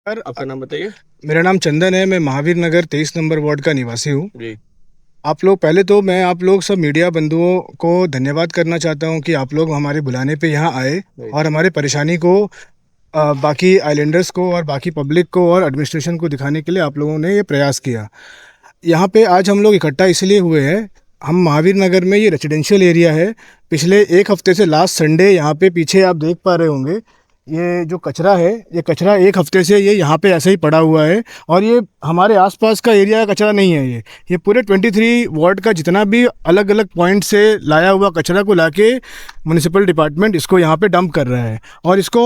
Sir, आपका नाम बताइए। मेरा नाम चंदन है। मैं महावीर नगर 23 नंबर वार्ड का निवासी हूँ। जी। आप लोग पहले तो मैं आप लोग सब मीडिया बंधुओं को धन्यवाद करना चाहता हूँ कि आप लोग हमारे बुलाने पे यहाँ आए और हमारे परेशानी को बाकी आइलैंडर्स को और बाकी पब्लिक को और एडमिनिस्ट्रेशन को दिखाने के लिए आप लोगों ने ये प्रयास किया। यहाँ पे आज हम लोग इकट्ठा इसलिए हुए हैं, हम महावीर नगर में ये रेजिडेंशियल एरिया है। पिछले एक हफ्ते से लास्ट संडे यहाँ पे पीछे आप देख पा रहे होंगे, ये जो कचरा है, ये कचरा एक हफ्ते से ये यहाँ पे ऐसे ही पड़ा हुआ है। और ये हमारे आसपास का एरिया का कचरा नहीं है, ये पूरे 23 वार्ड का जितना भी अलग अलग पॉइंट से लाया हुआ कचरा को लाके म्यूनिसिपल डिपार्टमेंट इसको यहाँ पे डंप कर रहा है। और इसको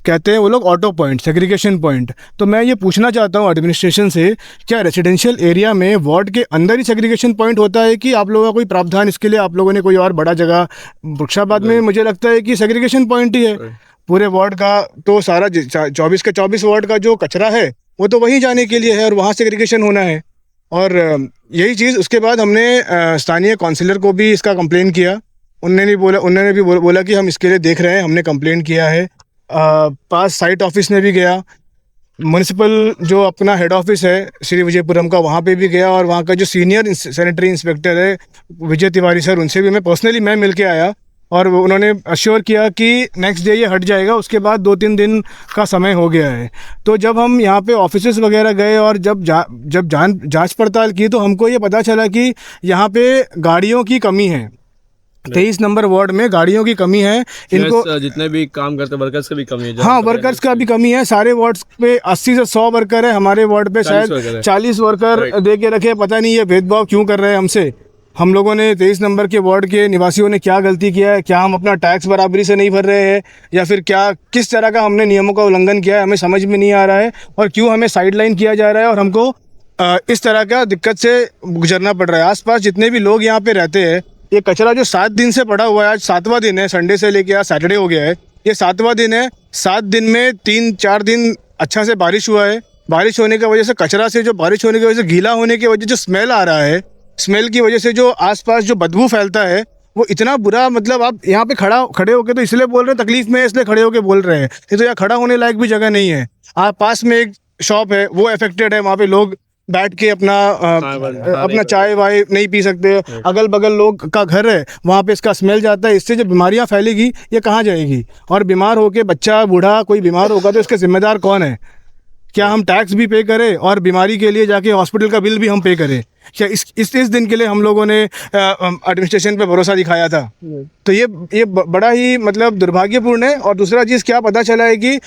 कहते हैं वो लोग ऑटो पॉइंट, सेग्रीगेशन पॉइंट। तो मैं ये पूछना चाहता हूँ एडमिनिस्ट्रेशन से, क्या रेजिडेंशियल एरिया में वार्ड के अंदर ही सेग्रीगेशन पॉइंट होता है कि आप लोगों का कोई प्रावधान इसके लिए आप लोगों ने कोई और बड़ा जगह, वृक्षाबाद में मुझे लगता है कि सेग्रीगेशन पॉइंट ही है पूरे वार्ड का। तो सारा 24 के 24 वार्ड का जो कचरा है वो तो वहीं जाने के लिए है और वहाँ सेग्रीगेशन होना है। और यही चीज़ उसके बाद हमने स्थानीय काउंसिलर को भी इसका कंप्लेन किया। उन्होंने भी बोला कि हम इसके लिए देख रहे हैं, हमने कंप्लेन किया है। पास साइट ऑफिस में भी गया, म्यूनिसिपल जो अपना हेड ऑफिस है श्री विजयपुरम का, वहाँ पे भी गया। और वहाँ का जो सीनियर सैनिटरी इंस्पेक्टर है विजय तिवारी सर, उनसे भी मैं पर्सनली मिल के आया और उन्होंने अश्योर किया कि नेक्स्ट डे ये हट जाएगा। उसके बाद 2-3 दिन का समय हो गया है। तो जब हम यहाँ पे ऑफिसेस वगैरह गए और जब जांच पड़ताल की तो हमको ये पता चला कि यहाँ पे गाड़ियों की कमी है। 23 नंबर वार्ड में गाड़ियों की कमी है। इनको जितने भी काम करते वर्कर्स की भी कमी है। हाँ, वर्कर्स का भी कमी है। सारे वार्ड्स पे 80 से 100 वर्कर है, हमारे वार्ड पे शायद 40 वर्कर दे के रखे। पता नहीं ये भेदभाव क्यों कर रहे हैं हमसे। हम लोगों ने 23 नंबर के वार्ड के निवासियों ने क्या गलती किया है? क्या हम अपना टैक्स बराबरी से नहीं भर रहे हैं या फिर क्या, किस तरह का हमने नियमों का उल्लंघन किया है? हमें समझ में नहीं आ रहा है। और क्यों हमें साइडलाइन किया जा रहा है और हमको इस तरह का दिक्कत से गुजरना पड़ रहा है। आसपास जितने भी लोग यहाँ पे रहते हैं, ये कचरा जो 7 दिन से पड़ा हुआ है, आज 7वां दिन है, संडे से लेके आज सैटरडे हो गया है, ये 7वां दिन है। 7 दिन में 3-4 दिन अच्छा से बारिश हुआ है। बारिश होने की वजह से कचरा से, जो बारिश होने की वजह से गीला होने की वजह जो स्मेल आ रहा है, स्मेल की वजह से जो आसपास जो बदबू फैलता है वो इतना बुरा, मतलब आप यहाँ पे खड़े होके तो इसलिए बोल रहे हैं, तकलीफ में है इसलिए खड़े होके बोल रहे हैं। ये तो यहाँ खड़ा होने लायक भी जगह नहीं है। आप पास में एक शॉप है वो अफेक्टेड है, वहाँ पे लोग बैठ के अपना चाय वाय नहीं पी सकते। अगल बगल लोग का घर है, वहाँ पे इसका स्मेल जाता है। इससे जो बीमारियाँ फैलेगी ये कहाँ जाएगी? और बीमार होके बच्चा बूढ़ा कोई बीमार होगा तो इसका जिम्मेदार कौन है? क्या हम टैक्स भी पे करें और बीमारी के लिए जाके हॉस्पिटल का बिल भी हम पे करें? क्या इस दिन के लिए हम लोगों ने एडमिनिस्ट्रेशन पे भरोसा दिखाया था? तो ये बड़ा ही मतलब दुर्भाग्यपूर्ण है। और दूसरा चीज़ क्या पता चला है कि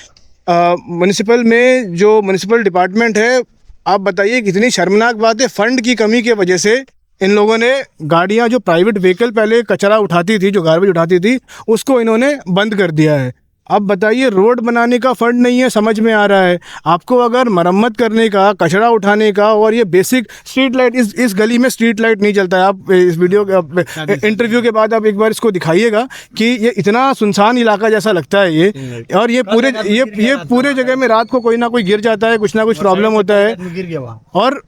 म्यूनिसिपल में जो म्यूनिसिपल डिपार्टमेंट है, आप बताइए कितनी शर्मनाक बात है। फंड की कमी की वजह से इन लोगों ने गाड़ियां, जो प्राइवेट व्हीकल पहले कचरा उठाती थी, जो गार्बेज उठाती थी, उसको इन्होंने बंद कर दिया है। अब बताइए, रोड बनाने का फंड नहीं है, समझ में आ रहा है आपको? अगर मरम्मत करने का, कचरा उठाने का, और ये बेसिक स्ट्रीट लाइट, इस गली में स्ट्रीट लाइट नहीं चलता है। आप इस वीडियो के इंटरव्यू के बाद आप एक बार इसको दिखाइएगा कि ये इतना सुनसान इलाका जैसा लगता है ये। और ये पूरे जगह में रात को कोई ना कोई गिर जाता है, कुछ ना कुछ प्रॉब्लम होता है। और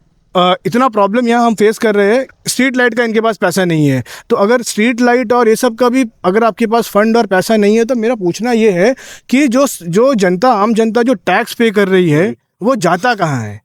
इतना प्रॉब्लम यहाँ हम फेस कर रहे हैं। स्ट्रीट लाइट का इनके पास पैसा नहीं है। तो अगर स्ट्रीट लाइट और ये सब का भी अगर आपके पास फंड और पैसा नहीं है, तो मेरा पूछना ये है कि जो जनता, आम जनता जो टैक्स पे कर रही है, वो जाता कहाँ है?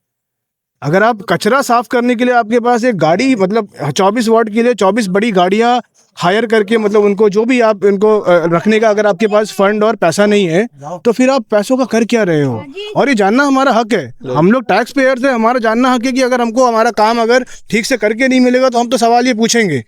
अगर आप कचरा साफ करने के लिए आपके पास एक गाड़ी, मतलब 24 वार्ड के लिए 24 बड़ी गाड़ियाँ हायर करके, मतलब उनको जो भी आप इनको रखने का, अगर आपके पास फंड और पैसा नहीं है, तो फिर आप पैसों का कर क्या रहे हो? और ये जानना हमारा हक है। हम लोग टैक्स पेयर है, हमारा जानना हक है कि अगर हमको हमारा काम अगर ठीक से करके नहीं मिलेगा तो हम तो सवाल ये पूछेंगे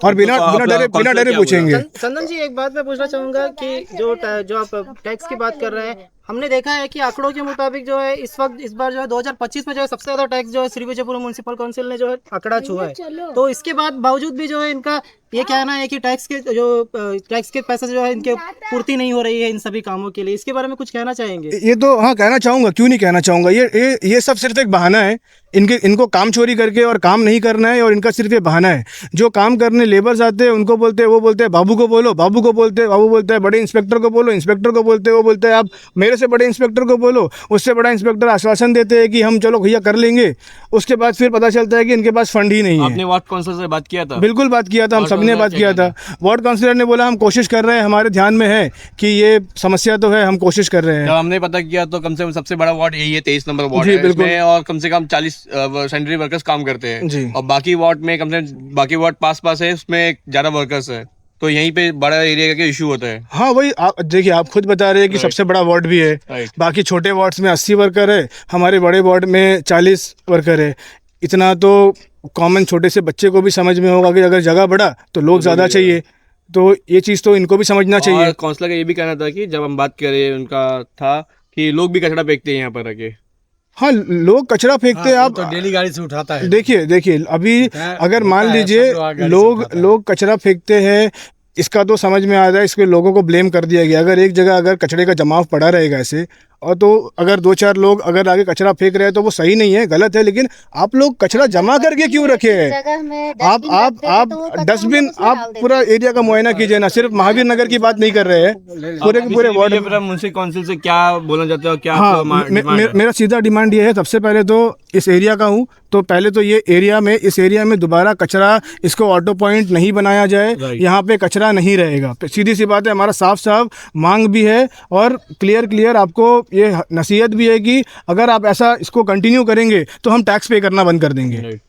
और बिना डरे पूछेंगे। चंदन जी, एक बात मैं पूछना चाहूंगा कि जो आप टैक्स की बात कर रहे हैं, हमने देखा है कि आंकड़ों के मुताबिक जो है इस बार जो है 2025 में जो है सबसे ज्यादा टैक्स जो है श्री विजयपुरम म्युनिसिपल काउंसिल ने जो है आंकड़ा छुआ है। तो इसके बाद बावजूद भी जो है इनका ये कहना है कि टैक्स के पैसे जो है इनके पूर्ति नहीं हो रही है इन सभी कामों के लिए। इसके बारे में कुछ कहना चाहेंगे? ये तो हाँ, कहना चाहूँगा, क्यों नहीं कहना चाहूँगा। ये सब सिर्फ एक बहाना है। इनको काम चोरी करके और काम नहीं करना है, और इनका सिर्फ ये बहाना है। जो काम करने लेबर्स आते हैं उनको बोलते हैं, वो बोलते हैं बाबू को बोलो, बाबू को बोलते हैं, बाबू बोलते हैं बड़े इंस्पेक्टर को बोलो, इंस्पेक्टर को बोलते हैं, वो बोलते हैं आप मेरे से बड़े इंस्पेक्टर को बोलो। उससे बड़ा इंस्पेक्टर आश्वासन देते हैं कि हम चलो भैया कर लेंगे। उसके बाद फिर पता चलता है कि इनके पास फंड ही नहीं है। आपने वार्ड काउंसिल से बात किया था? बिल्कुल बात किया था। हम अभी ने बात किया था, वार्ड काउंसिलर ने बोला हम कोशिश कर रहे हैं, हमारे ध्यान में है कि ये समस्या तो है, हम कोशिश कर रहे हैं। जब हमने पता किया तो कम से कम सबसे बड़ा वार्ड यही है, 23 नंबर वार्ड जी, है बिल्कुल। इसमें, और कम से कम 40 सैनिटरी वर्कर्स काम करते हैं जी। और बाकी वार्ड में कम से कम बाकी वार्ड पास है, उसमें ज़्यादा वर्कर्स है, तो यहीं पे बड़ा एरिया का इशू होता है। हाँ वही, आप देखिए, आप खुद बता रहे हैं कि सबसे बड़ा वार्ड भी है, राइट। बाकी छोटे वार्ड्स में 80 वर्कर है, हमारे बड़े वार्ड में 40 वर्कर है। इतना तो कॉमन छोटे से बच्चे को भी समझ में होगा कि अगर जगह बढ़ा तो लोग ज़्यादा चाहिए, तो ये चीज़ तो इनको भी समझना चाहिए। और काउंसलर का ये भी कहना था कि जब हम बात करें, उनका था कि लोग भी कचरा फेंकते हैं यहाँ पर आके। हाँ, लोग कचरा फेंकते हैं, आप तो डेली गाड़ी से उठाता है। देखिए अभी अगर मान होता है, लीजिए सब लोग गाड़ी से लोग उठाता है। लोग कचरा फेंकते हैं, इसका तो समझ में आ रहा है, इसके लोगों को ब्लेम कर दिया गया। अगर एक जगह अगर कचरे का जमाव पड़ा रहेगा ऐसे, और तो अगर 2-4 लोग अगर आगे कचरा फेंक रहे हैं तो वो सही नहीं है, गलत है, लेकिन आप लोग कचरा जमा करके क्यों रखे हैं? आप डस्टबिन, आप पूरा एरिया का मुआयना कीजिए ना, सिर्फ महावीर नगर की बात नहीं कर रहे हैं, पूरे के पूरे वार्ड। म्युनिसिपल काउंसिल से क्या बोलना चाहते हो, क्या हाँ, आपका डिमांड है? मेरा सीधा डिमांड ये है, सबसे पहले तो इस एरिया का हूँ, तो पहले तो ये इस एरिया में दोबारा कचरा, इसको ऑटो पॉइंट नहीं बनाया जाए, Right. यहाँ पे कचरा नहीं रहेगा। सीधी सी बात है, हमारा साफ साफ मांग भी है और क्लियर आपको ये नसीहत भी है कि अगर आप ऐसा इसको कंटिन्यू करेंगे तो हम टैक्स पे करना बंद कर देंगे। Right.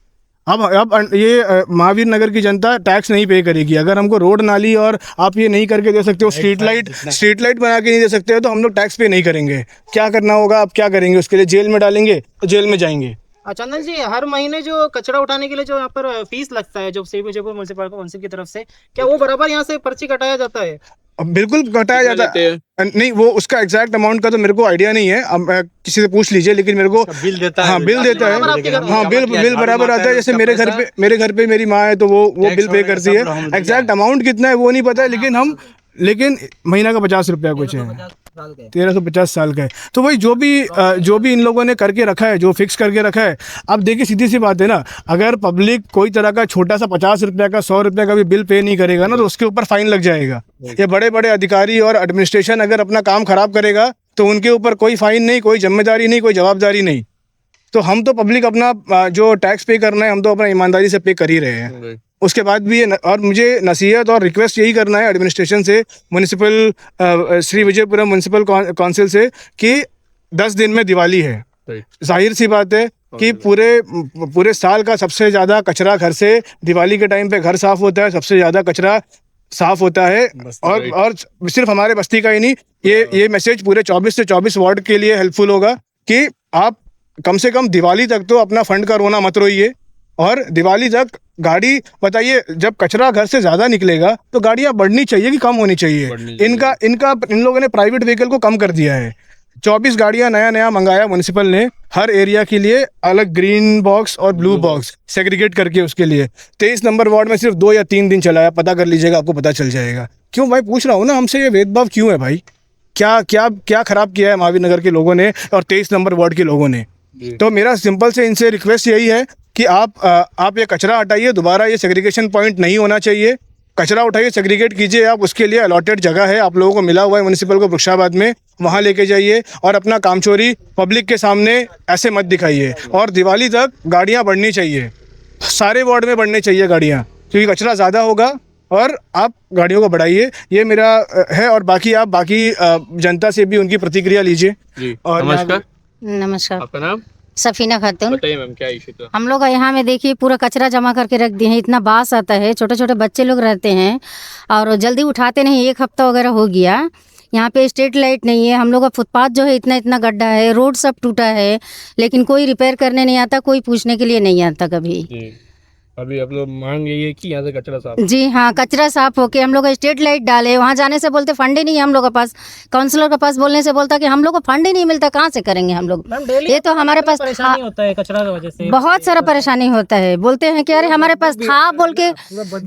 अब ये महावीर नगर की जनता टैक्स नहीं पे करेगी। अगर हमको रोड नाली और आप ये नहीं करके दे सकते हो, स्ट्रीट लाइट बना के नहीं दे सकते हो, तो हम लोग टैक्स पे नहीं करेंगे। क्या करना होगा, आप क्या करेंगे उसके लिए? जेल में डालेंगे तो जेल में जाएंगे। चंदन जी, हर महीने जो कचरा उठाने के लिए जो यहाँ पर फीस लगता है जो श्री विजयपुर म्युनिसिपल काउंसिल की तरफ से, क्या वो बराबर यहाँ से पर्ची कटाया जाता है? अब बिल्कुल घटाया जाता है। नहीं, वो उसका एग्जैक्ट अमाउंट का तो मेरे को आइडिया नहीं है, अब किसी से पूछ लीजिए, लेकिन मेरे को बिल देता है। हाँ, बिल देता है। हाँ, बिल बराबर आता है। जैसे मेरे घर पे मेरी माँ है तो वो बिल पे करती है। एग्जैक्ट अमाउंट कितना है वो नहीं पता है, लेकिन महीना का 50 रुपया कुछ है, 1350 साल का है। तो वही जो भी इन लोगों ने करके रखा है, जो फिक्स करके रखा है। अब देखिए, सीधी सी बात है ना, अगर पब्लिक कोई तरह का छोटा सा 50 रुपया का, 100 रुपया का भी बिल पे नहीं करेगा ना, तो उसके ऊपर फाइन लग जाएगा। ये बड़े बड़े अधिकारी और एडमिनिस्ट्रेशन अगर अपना काम खराब करेगा तो उनके ऊपर कोई फाइन नहीं, कोई जिम्मेदारी नहीं, कोई जवाबदारी नहीं। तो हम तो पब्लिक अपना जो टैक्स पे करना है, हम तो अपना ईमानदारी से पे कर ही रहे हैं। उसके बाद भी और मुझे नसीहत और रिक्वेस्ट यही करना है एडमिनिस्ट्रेशन से, श्री विजयपुरम म्युनिसिपल काउंसिल से, कि 10 दिन में दिवाली है। जाहिर सी बात है कि पूरे साल का सबसे ज़्यादा कचरा घर से दिवाली के टाइम पे घर साफ होता है, सबसे ज़्यादा कचरा साफ होता है। और सिर्फ हमारे बस्ती का ही नहीं, ये मैसेज पूरे 24 से 24 वार्ड के लिए हेल्पफुल होगा कि आप कम से कम दिवाली तक तो अपना फंड का रोना मत रोइए। और दिवाली तक गाड़ी, बताइए, जब कचरा घर से ज़्यादा निकलेगा तो गाड़ियाँ बढ़नी चाहिए कि कम होनी चाहिए? इन लोगों ने प्राइवेट व्हीकल को कम कर दिया है। 24 गाड़ियाँ नया मंगाया म्युनिसिपल ने, हर एरिया के लिए अलग ग्रीन बॉक्स और ब्लू बॉक्स सेग्रीगेट करके उसके लिए। 23 नंबर वार्ड में सिर्फ 2 या 3 दिन चलाया, पता कर लीजिएगा, आपको पता चल जाएगा। क्यों भाई, पूछ रहा हूँ ना, हमसे ये भेदभाव क्यों है भाई? क्या खराब किया है महावीर नगर के लोगों ने और 23 नंबर वार्ड के लोगों ने? तो मेरा सिंपल से इनसे रिक्वेस्ट यही है कि आप ये कचरा हटाइए, दोबारा ये सेग्रीगेशन पॉइंट नहीं होना चाहिए। कचरा उठाइए, सेग्रीगेट कीजिए, आप उसके लिए अलॉटेड जगह है, आप लोगों को मिला हुआ है म्युनिसिपल को वृक्षाबाद में, वहाँ लेके जाइए और अपना कामचोरी पब्लिक के सामने ऐसे मत दिखाइए। और दिवाली तक गाड़ियाँ बढ़नी चाहिए, सारे वार्ड में बढ़नी चाहिए गाड़ियाँ, क्योंकि कचरा ज़्यादा होगा और आप गाड़ियों को बढ़ाइए। ये मेरा है, और बाकी आप जनता से भी उनकी प्रतिक्रिया लीजिए। और नमस्कार, आपका नाम? सफीना खातून। बताइए मैम, क्या इशू था? हम लोग यहाँ में देखिए पूरा कचरा जमा करके रख दिए हैं, इतना बास आता है, छोटे छोटे बच्चे लोग रहते हैं और जल्दी उठाते नहीं। 1 हफ्ता वगैरह हो गया। यहाँ पे स्ट्रीट लाइट नहीं है, हम लोग का फुटपाथ जो है इतना गड्ढा है, रोड सब टूटा है, लेकिन कोई रिपेयर करने नहीं आता, कोई पूछने के लिए नहीं आता कभी। अभी आप लोग मांग यही है कि यहाँ से कचरा साफ? जी हाँ, कचरा साफ होके हम लोग स्ट्रीट लाइट डाले। वहाँ जाने से बोलते फंड ही नहीं है हम लोग के पास, काउंसलर के पास बोलने से बोलता कि हम लोग को फंड ही नहीं मिलता, कहाँ से करेंगे हम लोग? ये तो हमारे पास परेशानी होता है कचरा की वजह से, बहुत सारा परेशानी होता है। बोलते हैं कि अरे हमारे पास था, बोल के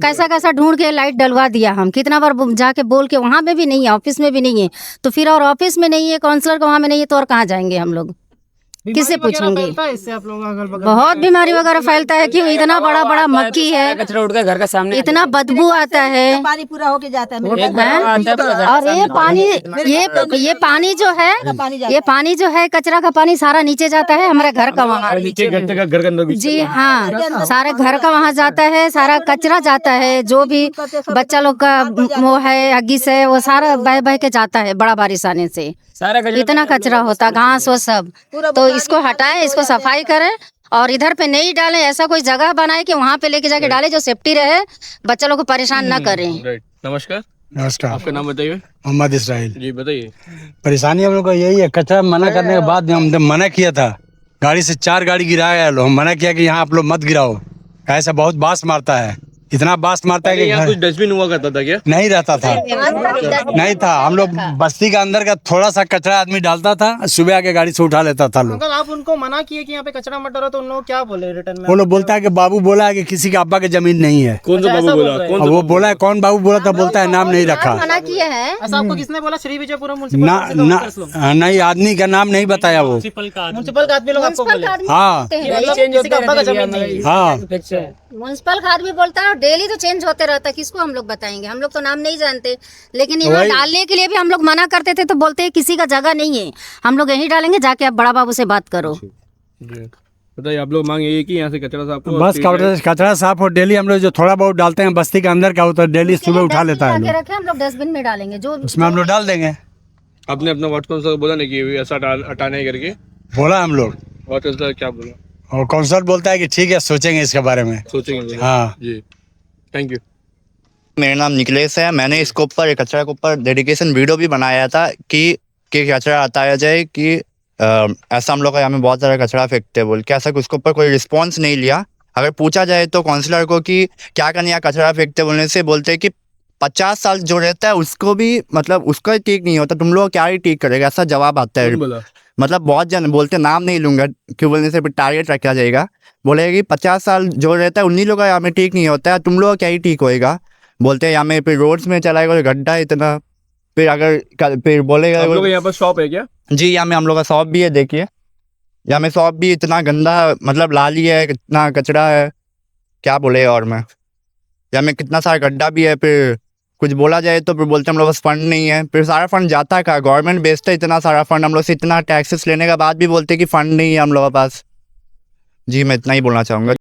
कैसा ढूंढ के लाइट डलवा दिया। हम कितना बार जाके बोल के, वहाँ में भी नहीं है, ऑफिस में भी नहीं है, तो फिर और ऑफिस में नहीं है, काउंसलर का वहाँ में नहीं है, तो और कहाँ जाएंगे हम लोग? किससे बीमारी वगैरह पूछेंगे? फैलता है इससे आप लोगों का अगल बगल? बहुत बीमारी वगैरह फैलता है कि इतना बड़ा बड़ा मक्खी है, कचरा उठ के घर का सामने इतना बदबू आता है। पानी पूरा होके जाता है मेरे एक घर बार हैं? आता है तो घर और ये पानी ये पानी जो है पानी जाता ये पानी जो है कचरा का पानी सारा नीचे जाता है हमारे घर का वहाँ। नीचे घर के अंदर भी जी हाँ, सारे घर का वहाँ जाता है, सारा कचरा जाता है, जो भी बच्चा लोग का वो है हग्गिस है वो सारा बह बह के जाता है बड़ा बारिश आने से। सारा कचरा इतना कचरा होता घास वो सब, तो इसको हटाएं, इसको सफाई करें और इधर पे नहीं डालें। ऐसा कोई जगह बनाए कि वहाँ पे लेके जाके डालें जो सेफ्टी रहे, बच्चा लोग को परेशान ना करें। राइट। नमस्कार, नमस्कार, आपका नाम बताइए। मोहम्मद इसराइल। जी बताइए। परेशानी हम लोग का यही है, कचरा मना करने के बाद हमने मना किया था, गाड़ी से 4 गाड़ी गिराया लोग, हम मना किया कि यहाँ आप लोग मत गिराओ, ऐसा बहुत बास मारता है, इतना बास मारता है कि यहाँ कुछ डस्टबिन हुआ करता था क्या? नहीं रहता था, नहीं था। हम लोग बस्ती का अंदर का थोड़ा सा कचरा आदमी डालता था, सुबह आके गाड़ी से उठा लेता था लोग। अंकल आप उनको मना किए कि यहाँ पे कचरा मत डालो, तो उन लोग क्या बोले रिटर्न में? वो लोग बोलता है कि बाबू बोला है कि किसी के अब्बा की जमीन नहीं है। कौन सा बाबू बोला? कौन अब वो बोला है, कौन बाबू बोला था, बोलता है नाम नहीं रखा। मना किए हैं। ऐसा आपको किसने बोला? श्री विजयपुरम ना ना नहीं, आदमी का नाम नहीं बताया वो। म्युनिसिपल का आदमी लोग आपको बोले? हाँ किसी का अब्बा का जमीन नहीं है। हाँ, म्युनिसिपल खाद भी बोलता है और डेली तो चेंज होते रहता है, किसको हम लोग बताएंगे? हम लोग तो नाम नहीं जानते, लेकिन यहाँ डालने के लिए भी हम लोग मना करते थे तो बोलते हैं किसी का जगह नहीं है, हम लोग यहीं डालेंगे, जाके आप बड़ा बाबू से बात करो। बताइए, आप लोग मांग यही कि यहाँ से कचरा साफ करो। बस कचरा साफ हो। डेली हम लोग जो थोड़ा बहुत डालते हैं बस्ती के अंदर का, वो तो डेली सुबह उठा लेता है लोग, रखे हम लोग डस्टबिन में डालेंगे, जो उसमें हम लोग डाल देंगे। आपने अपना वार्ड काउंसिलर बोला नहीं कि ऐसा हटाने करके? बोला हम लोग, वार्ड काउंसिलर क्या बोला? और काउंसलर बोलता है कि ठीक है, सोचेंगे इसके बारे में। सोचेंगे। हाँ जी, थैंक यू। मेरा नाम निखिलेश है। मैंने इसके ऊपर कचरा के ऊपर डेडिकेशन वीडियो भी बनाया था कि कचरा हटाया जाए, कि ऐसा हम लोग का यहाँ में बहुत सारा कचरा फेंकते हैं बोल के। ऐसा उसके ऊपर कोई रिस्पॉन्स नहीं लिया। अगर पूछा जाए तो काउंसलर को कि क्या करने यहाँ कचरा फेंकते बोलने से बोलते हैं कि 50 साल जो रहता है उसको भी मतलब उसका ठीक नहीं होता, तुम लोग क्या ही ठीक करेगा, ऐसा जवाब आता है। बोला? मतलब बहुत जन बोलते, नाम नहीं लूंगा क्यों बोलने से टारगेट रखा जाएगा। बोलेगा कि 50 साल जो रहता है उन्हीं लोग का यहाँ में ठीक नहीं होता है, तुम लोग क्या ही ठीक होएगा। बोलते हैं यहाँ में फिर रोड्स में चलाएगा गड्ढा इतना, फिर अगर फिर बोलेगा। आप लोग यहाँ पर शॉप है क्या? जी, यहाँ में हम लोग का शॉप भी है। देखिए यहाँ में शॉप भी इतना गंदा, मतलब लाली है, कितना कचरा है, क्या बोले। और मैं यहाँ में कितना सारा गड्ढा भी है। फिर कुछ बोला जाए तो फिर बोलते हम लोग पास फंड नहीं है। फिर सारा फंड जाता है कहाँ? गवर्नमेंट बेचता है इतना सारा फंड, हम लोग से इतना टैक्सेस लेने के बाद भी बोलते कि फंड नहीं है हम लोग के पास। जी, मैं इतना ही बोलना चाहूँगा।